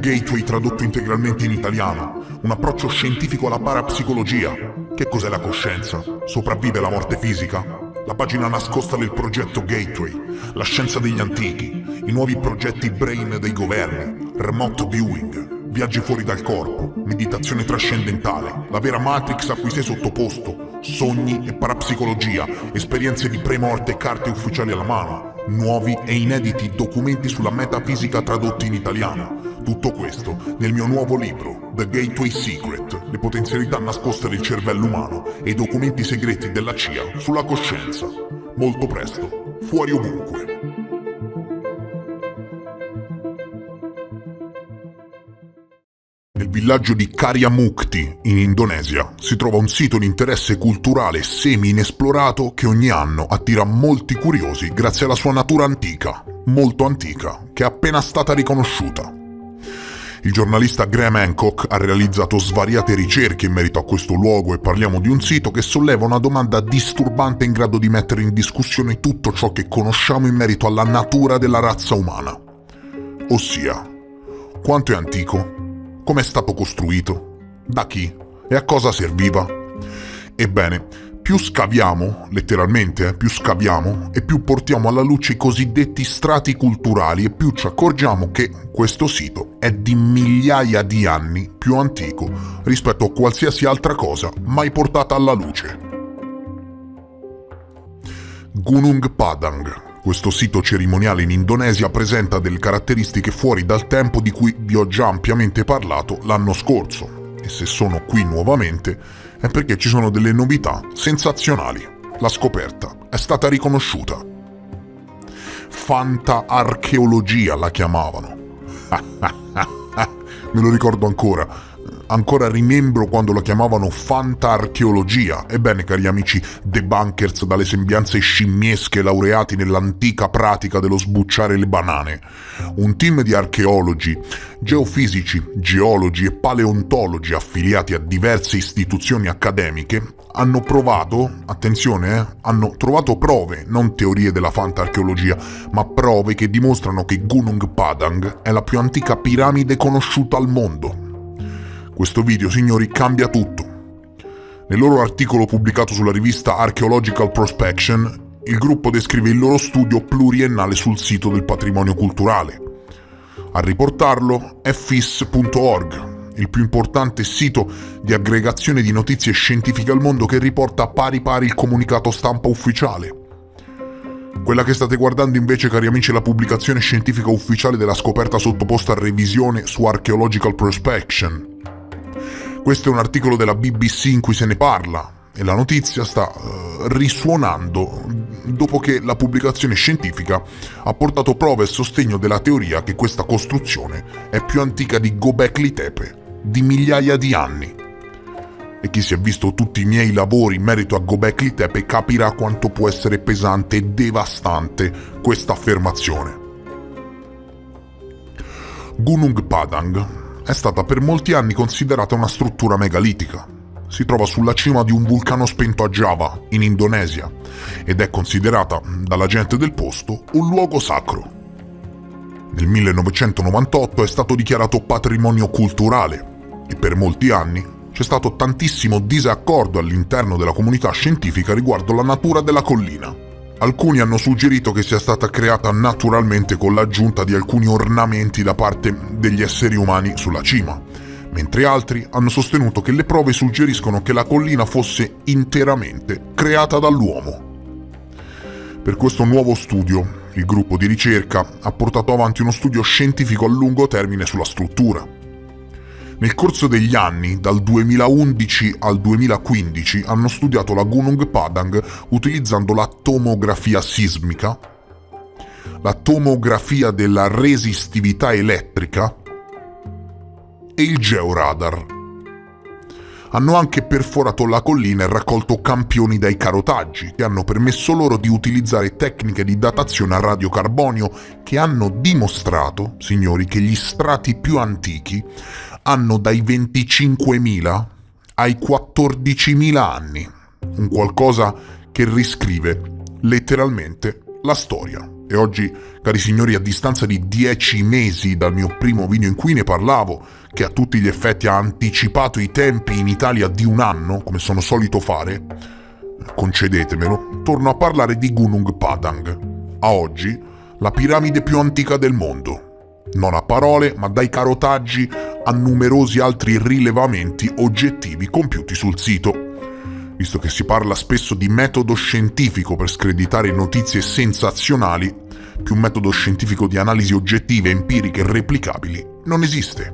Gateway tradotto integralmente in italiano, un approccio scientifico alla parapsicologia. Che cos'è la coscienza? Sopravvive la morte fisica? La pagina nascosta del progetto Gateway, la scienza degli antichi, i nuovi progetti brain dei governi, remote viewing, viaggi fuori dal corpo, meditazione trascendentale, la vera Matrix a cui sei sottoposto, sogni e parapsicologia, esperienze di pre-morte e carte ufficiali alla mano, nuovi e inediti documenti sulla metafisica tradotti in italiano. Tutto questo nel mio nuovo libro, The Gateway Secret, le potenzialità nascoste del cervello umano e i documenti segreti della CIA sulla coscienza. Molto presto, fuori ovunque. Nel villaggio di Karyamukti, in Indonesia, si trova un sito di interesse culturale semi-inesplorato che ogni anno attira molti curiosi grazie alla sua natura antica, molto antica, che è appena stata riconosciuta. Il giornalista Graham Hancock ha realizzato svariate ricerche in merito a questo luogo e parliamo di un sito che solleva una domanda disturbante in grado di mettere in discussione tutto ciò che conosciamo in merito alla natura della razza umana. Ossia, quanto è antico? Come è stato costruito? Da chi? E a cosa serviva? Ebbene, più scaviamo, letteralmente, più scaviamo e più portiamo alla luce i cosiddetti strati culturali e più ci accorgiamo che questo sito è di migliaia di anni più antico rispetto a qualsiasi altra cosa mai portata alla luce. Gunung Padang. Questo sito cerimoniale in Indonesia presenta delle caratteristiche fuori dal tempo di cui vi ho già ampiamente parlato l'anno scorso. E se sono qui nuovamente è perché ci sono delle novità sensazionali. La scoperta è stata riconosciuta. Fantaarcheologia la chiamavano. Me lo ricordo ancora. Ancora rimembro quando la chiamavano fantaarcheologia. Ebbene, cari amici debunkers dalle sembianze scimmiesche laureati nell'antica pratica dello sbucciare le banane, un team di archeologi, geofisici, geologi e paleontologi affiliati a diverse istituzioni accademiche hanno provato, attenzione, hanno trovato prove, non teorie della fantaarcheologia, ma prove che dimostrano che Gunung Padang è la più antica piramide conosciuta al mondo. Questo video, signori, cambia tutto. Nel loro articolo pubblicato sulla rivista Archaeological Prospection, il gruppo descrive il loro studio pluriennale sul sito del patrimonio culturale. A riportarlo è FIS.org, il più importante sito di aggregazione di notizie scientifiche al mondo che riporta pari pari il comunicato stampa ufficiale. Quella che state guardando invece, cari amici, è la pubblicazione scientifica ufficiale della scoperta sottoposta a revisione su Archaeological Prospection. Questo è un articolo della BBC in cui se ne parla e la notizia sta risuonando dopo che la pubblicazione scientifica ha portato prove a sostegno della teoria che questa costruzione è più antica di Göbekli Tepe, di migliaia di anni. E chi si è visto tutti i miei lavori in merito a Göbekli Tepe capirà quanto può essere pesante e devastante questa affermazione. Gunung Padang è stata per molti anni considerata una struttura megalitica. Si trova sulla cima di un vulcano spento a Giava, in Indonesia, ed è considerata dalla gente del posto un luogo sacro. Nel 1998 è stato dichiarato patrimonio culturale e per molti anni c'è stato tantissimo disaccordo all'interno della comunità scientifica riguardo la natura della collina. Alcuni hanno suggerito che sia stata creata naturalmente con l'aggiunta di alcuni ornamenti da parte degli esseri umani sulla cima, mentre altri hanno sostenuto che le prove suggeriscono che la collina fosse interamente creata dall'uomo. Per questo nuovo studio, il gruppo di ricerca ha portato avanti uno studio scientifico a lungo termine sulla struttura. Nel corso degli anni, dal 2011 al 2015, hanno studiato la Gunung Padang utilizzando la tomografia sismica, la tomografia della resistività elettrica e il georadar. Hanno anche perforato la collina e raccolto campioni dai carotaggi, che hanno permesso loro di utilizzare tecniche di datazione a radiocarbonio che hanno dimostrato, signori, che gli strati più antichi hanno dai 25.000 ai 14.000 anni, un qualcosa che riscrive letteralmente la storia E oggi, cari signori, a distanza di 10 mesi dal mio primo video in cui ne parlavo, che a tutti gli effetti ha anticipato i tempi in Italia di un anno, come sono solito fare, concedetemelo, torno a parlare di Gunung Padang. A oggi, la piramide più antica del mondo. Non a parole, ma dai carotaggi a numerosi altri rilevamenti oggettivi compiuti sul sito. Visto che si parla spesso di metodo scientifico per screditare notizie sensazionali, più un metodo scientifico di analisi oggettive, empiriche e replicabili non esiste.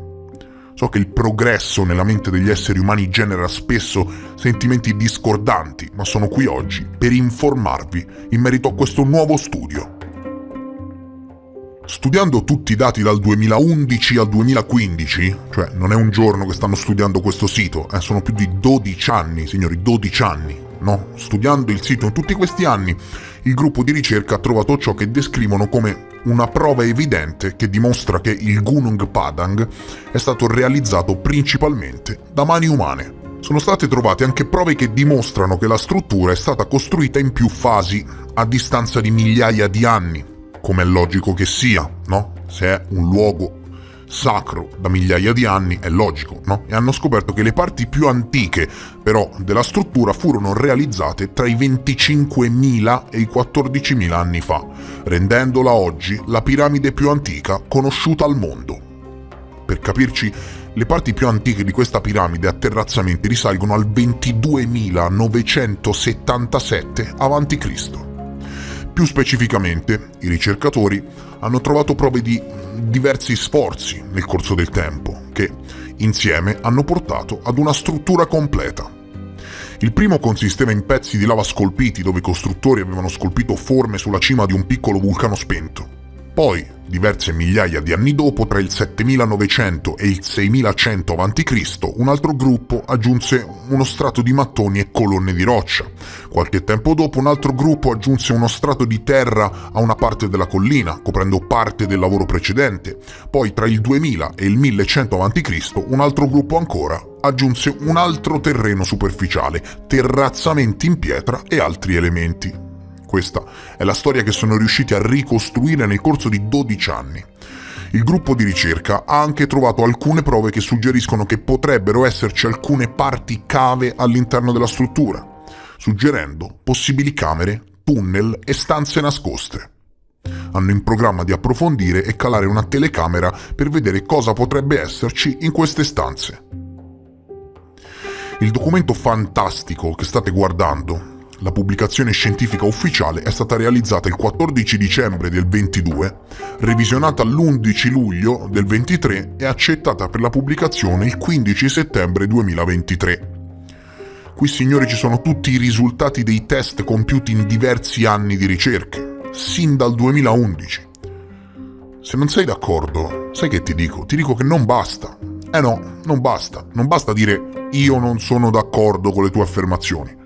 So che il progresso nella mente degli esseri umani genera spesso sentimenti discordanti, ma sono qui oggi per informarvi in merito a questo nuovo studio. Studiando tutti i dati dal 2011 al 2015, cioè non è un giorno che stanno studiando questo sito, sono più di 12 anni, signori, 12 anni, no? Studiando il sito in tutti questi anni, il gruppo di ricerca ha trovato ciò che descrivono come una prova evidente che dimostra che il Gunung Padang è stato realizzato principalmente da mani umane. Sono state trovate anche prove che dimostrano che la struttura è stata costruita in più fasi, a distanza di migliaia di anni, come è logico che sia, no? Se è un luogo sacro da migliaia di anni è logico, no? E hanno scoperto che le parti più antiche, però, della struttura furono realizzate tra i 25.000 e i 14.000 anni fa, rendendola oggi la piramide più antica conosciuta al mondo. Per capirci, le parti più antiche di questa piramide a terrazzamenti risalgono al 22.977 a.C. Più specificamente, i ricercatori hanno trovato prove di diversi sforzi nel corso del tempo, che insieme hanno portato ad una struttura completa. Il primo consisteva in pezzi di lava scolpiti dove i costruttori avevano scolpito forme sulla cima di un piccolo vulcano spento. Poi, diverse migliaia di anni dopo, tra il 7900 e il 6100 a.C., un altro gruppo aggiunse uno strato di mattoni e colonne di roccia. Qualche tempo dopo un altro gruppo aggiunse uno strato di terra a una parte della collina, coprendo parte del lavoro precedente. Poi tra il 2000 e il 1100 a.C. un altro gruppo ancora aggiunse un altro terreno superficiale, terrazzamenti in pietra e altri elementi. Questa è la storia che sono riusciti a ricostruire nel corso di 12 anni. Il gruppo di ricerca ha anche trovato alcune prove che suggeriscono che potrebbero esserci alcune parti cave all'interno della struttura, suggerendo possibili camere, tunnel e stanze nascoste. Hanno in programma di approfondire e calare una telecamera per vedere cosa potrebbe esserci in queste stanze. Il documento fantastico che state guardando, la pubblicazione scientifica ufficiale, è stata realizzata il 14 dicembre del 22, revisionata l'11 luglio del 23 e accettata per la pubblicazione il 15 settembre 2023. Qui, signori, ci sono tutti i risultati dei test compiuti in diversi anni di ricerche, sin dal 2011. Se non sei d'accordo, sai che ti dico? Ti dico che non basta. No, non basta. Non basta dire io non sono d'accordo con le tue affermazioni.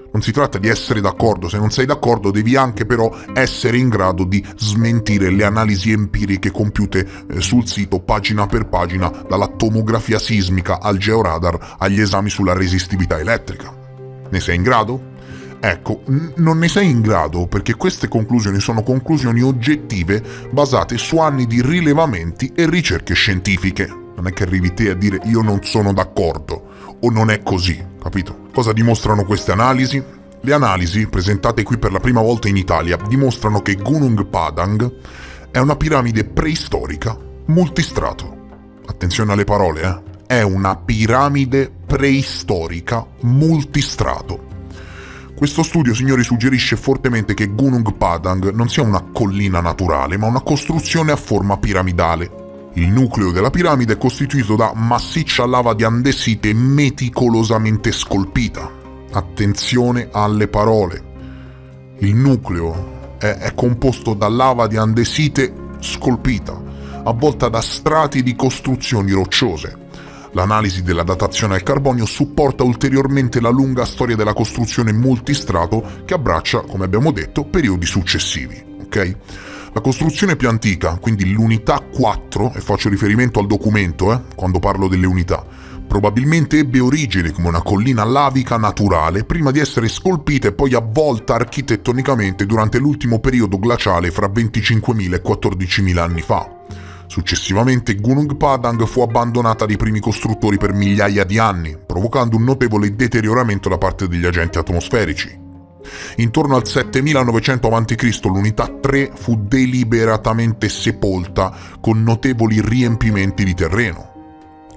Non si tratta di essere d'accordo, se non sei d'accordo devi anche però essere in grado di smentire le analisi empiriche compiute sul sito pagina per pagina, dalla tomografia sismica al georadar agli esami sulla resistività elettrica. Ne sei in grado? Ecco, non ne sei in grado perché queste conclusioni sono conclusioni oggettive basate su anni di rilevamenti e ricerche scientifiche. Non è che arrivi te a dire io non sono d'accordo o non è così, capito? Cosa dimostrano queste analisi? Le analisi, presentate qui per la prima volta in Italia, dimostrano che Gunung Padang è una piramide preistorica multistrato. Attenzione alle parole, È una piramide preistorica multistrato. Questo studio, signori, suggerisce fortemente che Gunung Padang non sia una collina naturale, ma una costruzione a forma piramidale. Il nucleo della piramide è costituito da massiccia lava di andesite meticolosamente scolpita. Attenzione alle parole. Il nucleo è composto da lava di andesite scolpita, avvolta da strati di costruzioni rocciose. L'analisi della datazione al carbonio supporta ulteriormente la lunga storia della costruzione multistrato che abbraccia, come abbiamo detto, periodi successivi. Ok? La costruzione più antica, quindi l'unità 4, e faccio riferimento al documento quando parlo delle unità, Probabilmente ebbe origine come una collina lavica naturale prima di essere scolpita e poi avvolta architettonicamente durante l'ultimo periodo glaciale fra 25.000 e 14.000 anni fa. Successivamente Gunung Padang fu abbandonata dai primi costruttori per migliaia di anni, provocando un notevole deterioramento da parte degli agenti atmosferici. Intorno al 7900 a.C. l'unità 3 fu deliberatamente sepolta con notevoli riempimenti di terreno.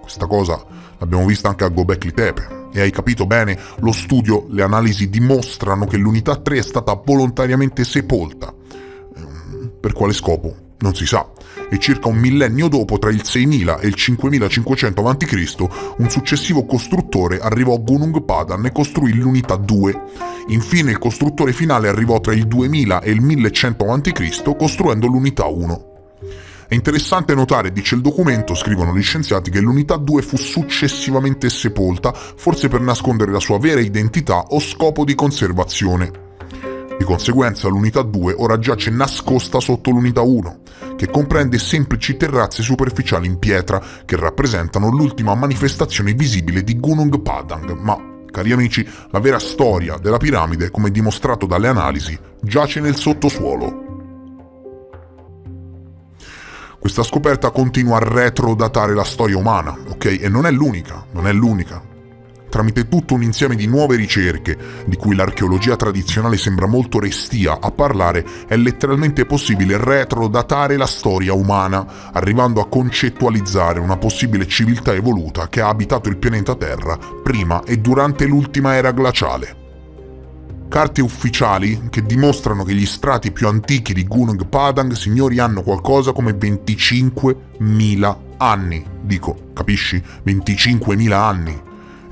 Questa cosa l'abbiamo vista anche a Göbekli Tepe. E hai capito bene, lo studio, le analisi dimostrano che l'unità 3 è stata volontariamente sepolta. Per quale scopo? Non si sa. E circa un millennio dopo, tra il 6000 e il 5500 a.C., un successivo costruttore arrivò a Gunung Padang e costruì l'unità 2. Infine il costruttore finale arrivò tra il 2000 e il 1100 a.C., costruendo l'unità 1. È interessante notare, dice il documento, scrivono gli scienziati, che l'unità 2 fu successivamente sepolta, forse per nascondere la sua vera identità o scopo di conservazione. Di conseguenza l'unità 2 ora giace nascosta sotto l'unità 1, che comprende semplici terrazze superficiali in pietra che rappresentano l'ultima manifestazione visibile di Gunung Padang, ma, cari amici, la vera storia della piramide, come dimostrato dalle analisi, giace nel sottosuolo. Questa scoperta continua a retrodatare la storia umana, ok? E non è l'unica. Tramite tutto un insieme di nuove ricerche, di cui l'archeologia tradizionale sembra molto restia a parlare, è letteralmente possibile retrodatare la storia umana, arrivando a concettualizzare una possibile civiltà evoluta che ha abitato il pianeta Terra prima e durante l'ultima era glaciale. Carte ufficiali che dimostrano che gli strati più antichi di Gunung Padang, signori, hanno qualcosa come 25.000 anni. Dico, capisci? 25.000 anni.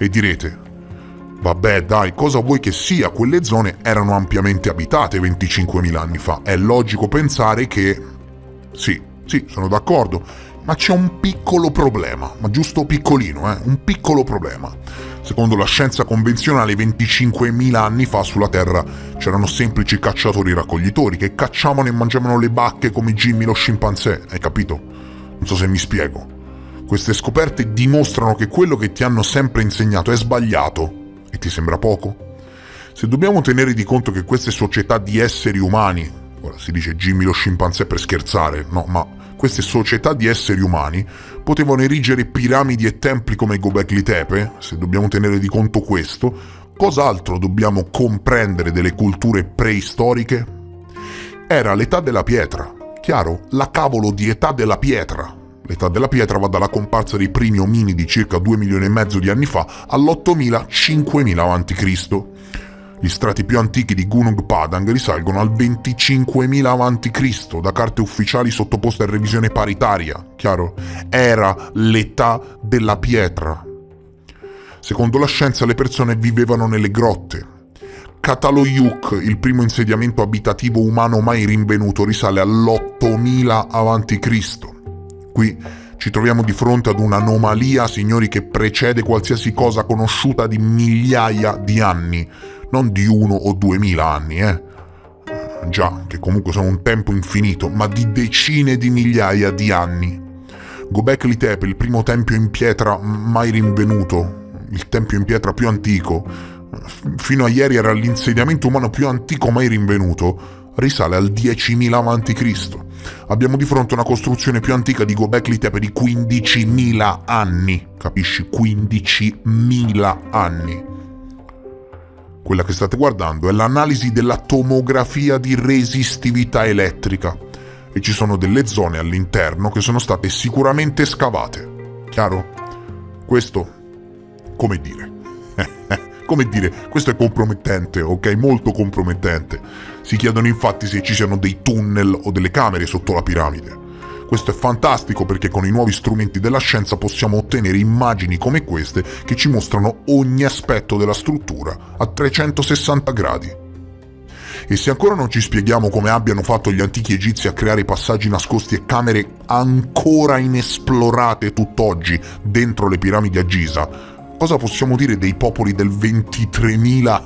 E direte, vabbè dai, cosa vuoi che sia? Quelle zone erano ampiamente abitate 25.000 anni fa. È logico pensare che... Sì, sono d'accordo, ma c'è un piccolo problema, ma giusto piccolino, un piccolo problema. Secondo la scienza convenzionale, 25.000 anni fa sulla Terra c'erano semplici cacciatori-raccoglitori che cacciavano e mangiavano le bacche come Jimmy lo scimpanzé, hai capito? Non so se mi spiego. Queste scoperte dimostrano che quello che ti hanno sempre insegnato è sbagliato. E ti sembra poco? Se dobbiamo tenere di conto che queste società di esseri umani, ora si dice Jimmy lo scimpanzé per scherzare, no, ma queste società di esseri umani potevano erigere piramidi e templi come Göbekli Tepe, se dobbiamo tenere di conto questo, cos'altro dobbiamo comprendere delle culture preistoriche? Era l'età della pietra, chiaro? La cavolo di età della pietra. L'età della pietra va dalla comparsa dei primi ominidi circa 2 milioni e mezzo di anni fa all'8.000-5.000 a.C. Gli strati più antichi di Gunung Padang risalgono al 25.000 a.C., da carte ufficiali sottoposte a revisione paritaria. Chiaro? Era l'età della pietra. Secondo la scienza le persone vivevano nelle grotte. Çatalhöyük, il primo insediamento abitativo umano mai rinvenuto, risale all'8.000 a.C. Qui ci troviamo di fronte ad un'anomalia, signori, che precede qualsiasi cosa conosciuta di migliaia di anni, non di 1 o 2.000 anni, Già, che comunque sono un tempo infinito, ma di decine di migliaia di anni. Göbekli Tepe, il primo tempio in pietra mai rinvenuto, il tempio in pietra più antico, fino a ieri era l'insediamento umano più antico mai rinvenuto, risale al 10.000 a.C. Abbiamo di fronte una costruzione più antica di Göbekli Tepe di 15.000 anni, capisci? 15.000 anni. Quella che state guardando è l'analisi della tomografia di resistività elettrica e ci sono delle zone all'interno che sono state sicuramente scavate. Chiaro? Questo, come dire... Come dire, questo è compromettente, ok? Molto compromettente. Si chiedono infatti se ci siano dei tunnel o delle camere sotto la piramide. Questo è fantastico perché con i nuovi strumenti della scienza possiamo ottenere immagini come queste che ci mostrano ogni aspetto della struttura a 360 gradi. E se ancora non ci spieghiamo come abbiano fatto gli antichi egizi a creare passaggi nascosti e camere ancora inesplorate tutt'oggi dentro le piramidi a Giza, cosa possiamo dire dei popoli del 23.000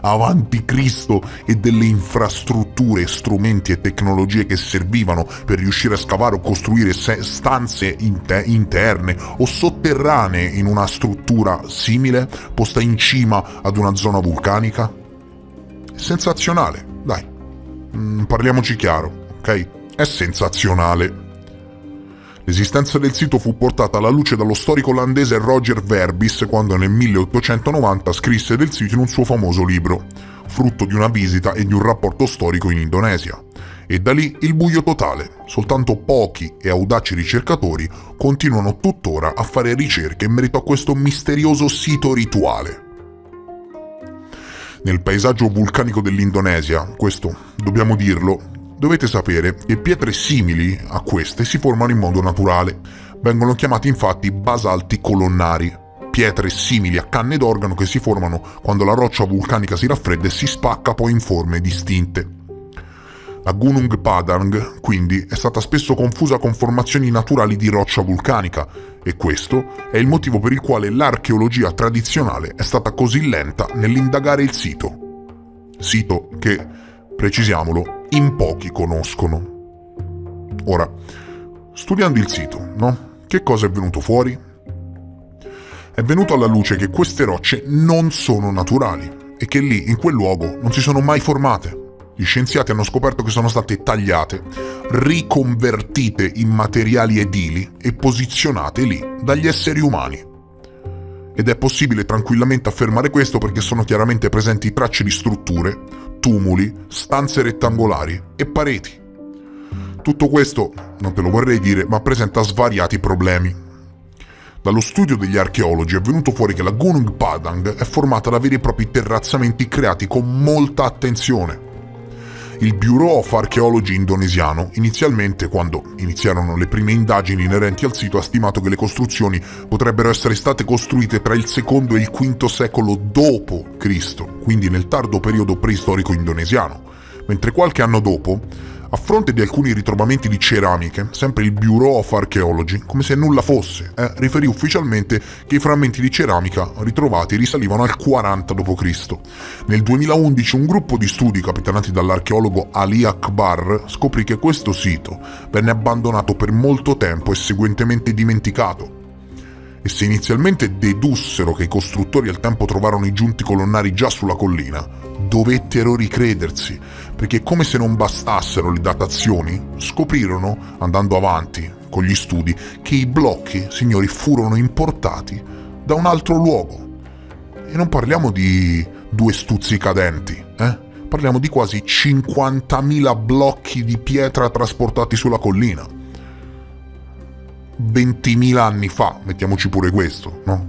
avanti Cristo e delle infrastrutture, strumenti e tecnologie che servivano per riuscire a scavare o costruire stanze interne o sotterranee in una struttura simile, posta in cima ad una zona vulcanica? Sensazionale, dai, parliamoci chiaro, ok? È sensazionale. L'esistenza del sito fu portata alla luce dallo storico olandese Roger Verbies quando nel 1890 scrisse del sito in un suo famoso libro, frutto di una visita e di un rapporto storico in Indonesia. E da lì il buio totale. Soltanto pochi e audaci ricercatori continuano tuttora a fare ricerche in merito a questo misterioso sito rituale. Nel paesaggio vulcanico dell'Indonesia, questo dobbiamo dirlo, dovete sapere che pietre simili a queste si formano in modo naturale. Vengono chiamati infatti basalti colonnari, pietre simili a canne d'organo che si formano quando la roccia vulcanica si raffredda e si spacca poi in forme distinte. La Gunung Padang, quindi, è stata spesso confusa con formazioni naturali di roccia vulcanica, e questo è il motivo per il quale l'archeologia tradizionale è stata così lenta nell'indagare il sito. Sito che, precisiamolo, in pochi conoscono. Ora, studiando il sito, no? Che cosa è venuto fuori? È venuto alla luce che queste rocce non sono naturali e che lì, in quel luogo, non si sono mai formate. Gli scienziati hanno scoperto che sono state tagliate, riconvertite in materiali edili e posizionate lì dagli esseri umani. Ed è possibile tranquillamente affermare questo perché sono chiaramente presenti tracce di strutture, tumuli, stanze rettangolari e pareti. Tutto questo, non te lo vorrei dire, ma presenta svariati problemi. Dallo studio degli archeologi è venuto fuori che la Gunung Padang è formata da veri e propri terrazzamenti creati con molta attenzione. Il Bureau of Archaeology indonesiano, inizialmente, quando iniziarono le prime indagini inerenti al sito, ha stimato che le costruzioni potrebbero essere state costruite tra il secondo e il V secolo d.C., quindi nel tardo periodo preistorico indonesiano, mentre qualche anno dopo, a fronte di alcuni ritrovamenti di ceramiche, sempre il Bureau of Archaeology, come se nulla fosse, riferì ufficialmente che i frammenti di ceramica ritrovati risalivano al 40 d.C. Nel 2011 un gruppo di studi capitanati dall'archeologo Ali Akbar scoprì che questo sito venne abbandonato per molto tempo e seguentemente dimenticato. E se inizialmente dedussero che i costruttori al tempo trovarono i giunti colonnari già sulla collina, dovettero ricredersi, perché come se non bastassero le datazioni, scoprirono, andando avanti con gli studi, che i blocchi, signori, furono importati da un altro luogo. E non parliamo di 2 stuzzicadenti, parliamo di quasi 50.000 blocchi di pietra trasportati sulla collina. 20.000 anni fa, mettiamoci pure questo, no?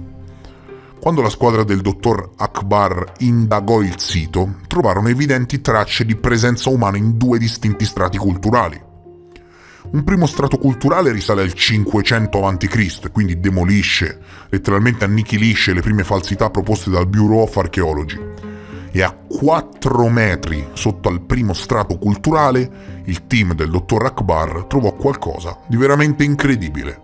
Quando la squadra del dottor Akbar indagò il sito, trovarono evidenti tracce di presenza umana in 2 distinti strati culturali. Un primo strato culturale risale al 500 a.C. e quindi demolisce, letteralmente annichilisce le prime falsità proposte dal Bureau of Archaeology. E a 4 metri sotto al primo strato culturale, il team del dottor Akbar trovò qualcosa di veramente incredibile.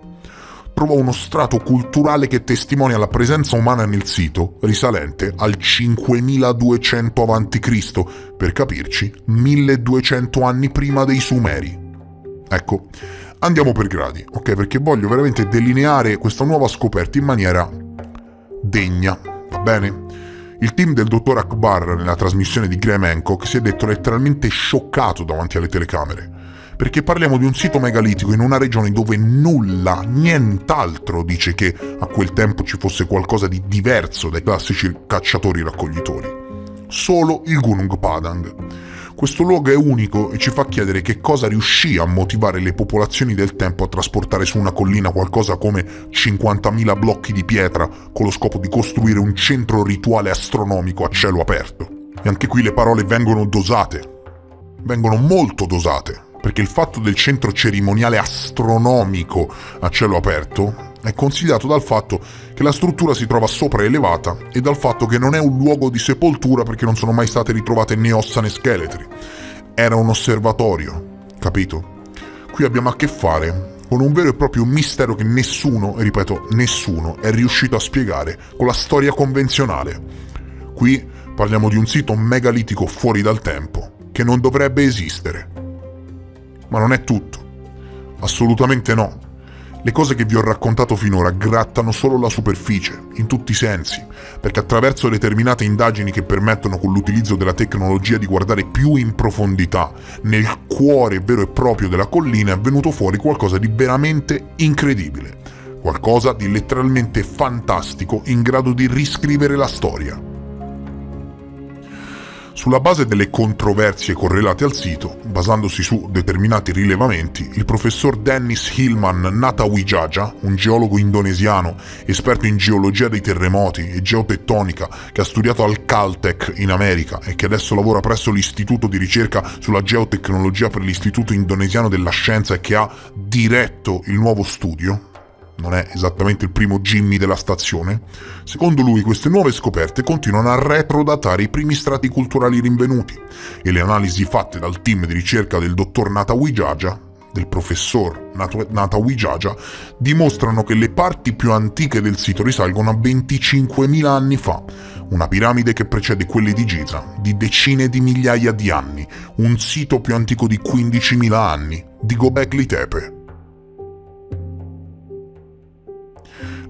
Trovò uno strato culturale che testimonia la presenza umana nel sito, risalente al 5200 a.C., per capirci, 1200 anni prima dei Sumeri. Ecco, andiamo per gradi, ok? Perché voglio veramente delineare questa nuova scoperta in maniera degna, va bene? Il team del dottor Akbar nella trasmissione di Graham Hancock si è detto letteralmente scioccato davanti alle telecamere, perché parliamo di un sito megalitico in una regione dove nulla, nient'altro dice che a quel tempo ci fosse qualcosa di diverso dai classici cacciatori-raccoglitori. Solo il Gunung Padang. Questo luogo è unico e ci fa chiedere che cosa riuscì a motivare le popolazioni del tempo a trasportare su una collina qualcosa come 50.000 blocchi di pietra con lo scopo di costruire un centro rituale astronomico a cielo aperto. E anche qui le parole vengono dosate. Vengono molto dosate. Perché il fatto del centro cerimoniale astronomico a cielo aperto è consigliato dal fatto che la struttura si trova sopraelevata e dal fatto che non è un luogo di sepoltura perché non sono mai state ritrovate né ossa né scheletri. Era un osservatorio, capito? Qui abbiamo a che fare con un vero e proprio mistero che nessuno, e ripeto nessuno, è riuscito a spiegare con la storia convenzionale. Qui Parliamo di un sito megalitico fuori dal tempo, che non dovrebbe esistere. Ma non è tutto. Assolutamente no. Le cose che vi ho raccontato finora grattano solo la superficie, in tutti i sensi, perché attraverso determinate indagini che permettono con l'utilizzo della tecnologia di guardare più in profondità, nel cuore vero e proprio della collina, è venuto fuori qualcosa di veramente incredibile, qualcosa di letteralmente fantastico in grado di riscrivere la storia. Sulla base delle controversie correlate al sito, basandosi su determinati rilevamenti, il professor Dennis Hilman Natawijaja, un geologo indonesiano esperto in geologia dei terremoti e geotettonica che ha studiato al Caltech in America e che adesso lavora presso l'Istituto di ricerca sulla geotecnologia per l'Istituto Indonesiano della Scienza e che ha diretto il nuovo studio, non è esattamente il primo Jimmy della stazione, secondo lui queste nuove scoperte continuano a retrodatare i primi strati culturali rinvenuti e le analisi fatte dal team di ricerca del dottor Natawijaja, del professor Natawijaja, dimostrano che le parti più antiche del sito risalgono a 25.000 anni fa, una piramide che precede quelle di Giza di decine di migliaia di anni, un sito più antico di 15.000 anni, di Göbekli Tepe.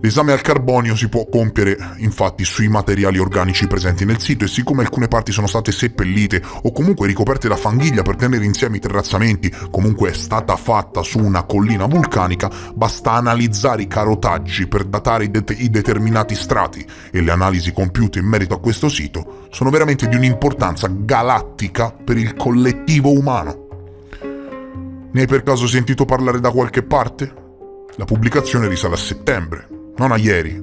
L'esame al carbonio si può compiere infatti sui materiali organici presenti nel sito e siccome alcune parti sono state seppellite o comunque ricoperte da fanghiglia per tenere insieme i terrazzamenti, comunque è stata fatta su una collina vulcanica, basta analizzare i carotaggi per datare i determinati strati e le analisi compiute in merito a questo sito sono veramente di un'importanza galattica per il collettivo umano. Ne hai per caso sentito parlare da qualche parte? La pubblicazione risale a settembre. Non a ieri,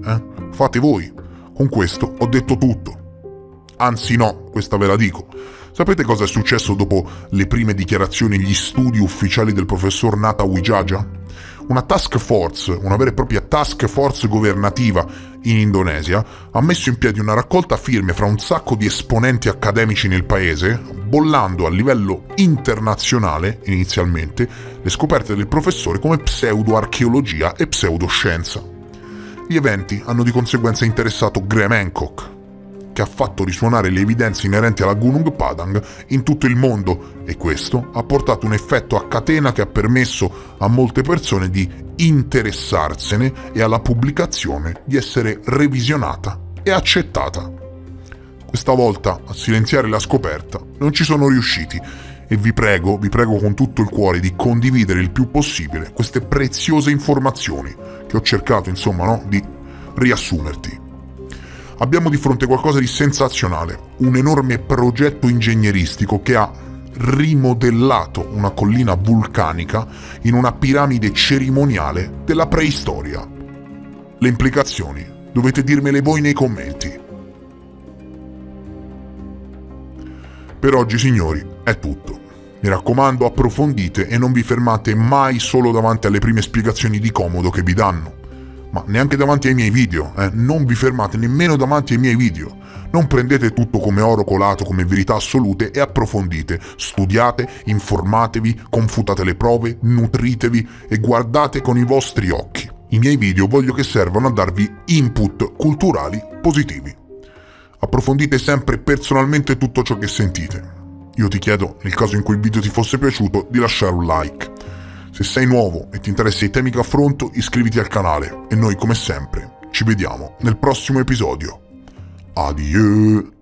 Fate voi. Con questo ho detto tutto. Anzi no, questa ve la dico. Sapete cosa è successo dopo le prime dichiarazioni e gli studi ufficiali del professor Natawijaja? Una task force, una vera e propria task force governativa in Indonesia, ha messo in piedi una raccolta firme fra un sacco di esponenti accademici nel paese, bollando a livello internazionale, inizialmente, le scoperte del professore come pseudo-archeologia e pseudoscienza. Gli eventi hanno di conseguenza interessato Graham Hancock, che ha fatto risuonare le evidenze inerenti alla Gunung Padang in tutto il mondo e questo ha portato un effetto a catena che ha permesso a molte persone di interessarsene e alla pubblicazione di essere revisionata e accettata. Questa volta a silenziare la scoperta non ci sono riusciti e vi prego con tutto il cuore di condividere il più possibile queste preziose informazioni che ho cercato, di riassumerti. Abbiamo di fronte qualcosa di sensazionale, un enorme progetto ingegneristico che ha rimodellato una collina vulcanica in una piramide cerimoniale della preistoria. Le implicazioni dovete dirmele voi nei commenti. Per oggi, signori, è tutto. Mi raccomando, approfondite e non vi fermate mai solo davanti alle prime spiegazioni di comodo che vi danno. Ma neanche davanti ai miei video, non vi fermate nemmeno davanti ai miei video. Non prendete tutto come oro colato, come verità assolute e approfondite. Studiate, informatevi, confutate le prove, nutritevi e guardate con i vostri occhi. I miei video voglio che servano a darvi input culturali positivi. Approfondite sempre personalmente tutto ciò che sentite. Io ti chiedo, nel caso in cui il video ti fosse piaciuto, di lasciare un like. Se sei nuovo e ti interessa i temi che affronto, iscriviti al canale e noi come sempre ci vediamo nel prossimo episodio. Adieu!